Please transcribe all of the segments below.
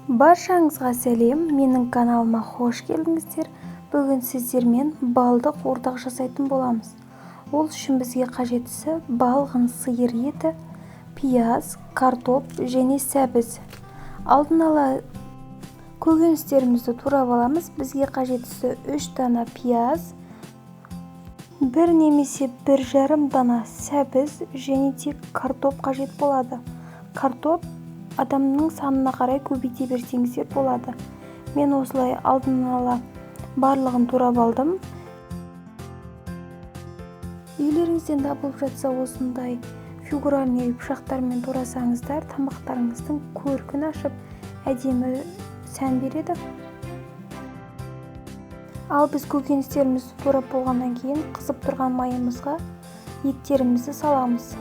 Баршаңызға сәлем, менің каналыма қош келдіңіздер. Бүгін сіздермен балды қуырдақ жасайтын боламыз. Ол үшін бізге қажеттісі балғын сиыр еті, пияз, картоп және сәбіз. Алдын ала көкөністерімізді турап аламыз. Бізге қажеттісі 3 дана пияз, 1 немесе 1,5 дана сәбіз және тек картоп қажет болады. Картоп адамның санына қарай көбейте берсеңіздер болады. Мен осылай алдын ала барлығын турап алдым. Үйлеріңізден табылып жатса осындай фигуральный пышақтармен турасаңыздар, тамақтарыңыздың көркін ашып, әдемі сән береді. Ал біз көкөністерімізді турап болғаннан кейін қызып тұрған майымызға еттерімізді саламыз.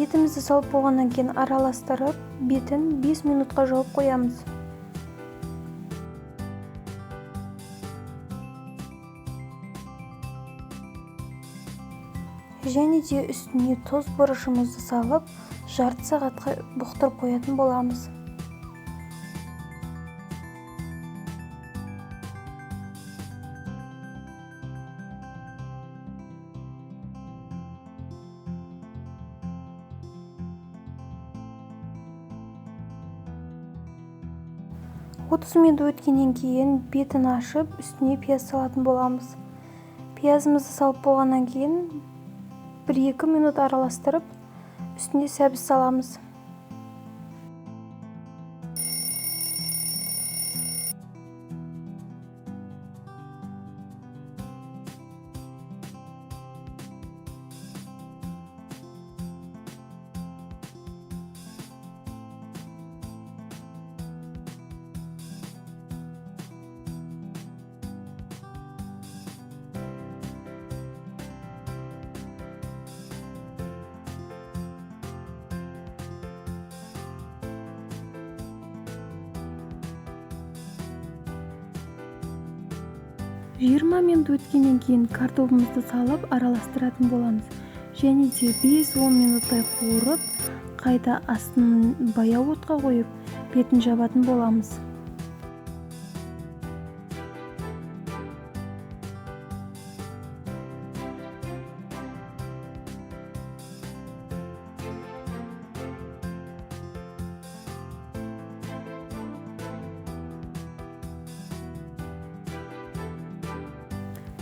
Етімізді салып болғаннан кейін араластырып, бетін 5 минутқа жауып қоямыз. Және де үстіне тұз бұрышымызды салып, жарты сағатқа бұқтырып қоятын боламыз. Отыз минут өткеннен кейін бетін ашып, үстіне пияз салатын боламыз. Пиязымызды салып болғаннан кейін 1-2 минут араластырып, үстіне сәбіз саламыз. Жиырма минут өткеннен кейін картопымызды салып араластыратын боламыз. Және де 5-10 минуттай қуырып, қайта астын баяу отқа қойып, бетін жабатын боламыз.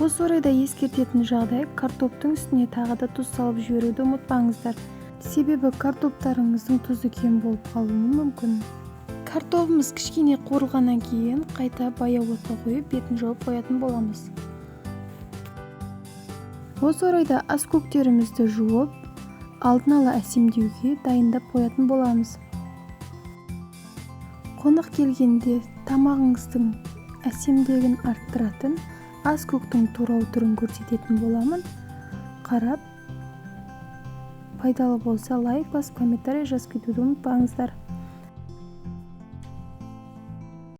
Осы орайда ескертетін жағдай, картоптың үстіне тағы да тұз салып жіберуді ұмытпаңыздар. Себебі картоптарыңыздың тұзы кем болып қалуы мүмкін. Картопымыз кішкене қуырылғаннан кейін қайта баяу отқа қойып, бетін жауып қоятын боламыз. Осы орайда аскөктерімізді жуып, алдын ала әсемдеуге дайындап қоятын боламыз. Қонақ келгенде тамағыңыздың әсемдігін арттыратын аскөктің турау түрін көрсететін боламын. Қарап, пайдалы болса лайк басып, комментарий жазып кетуді ұмытпаңыздар.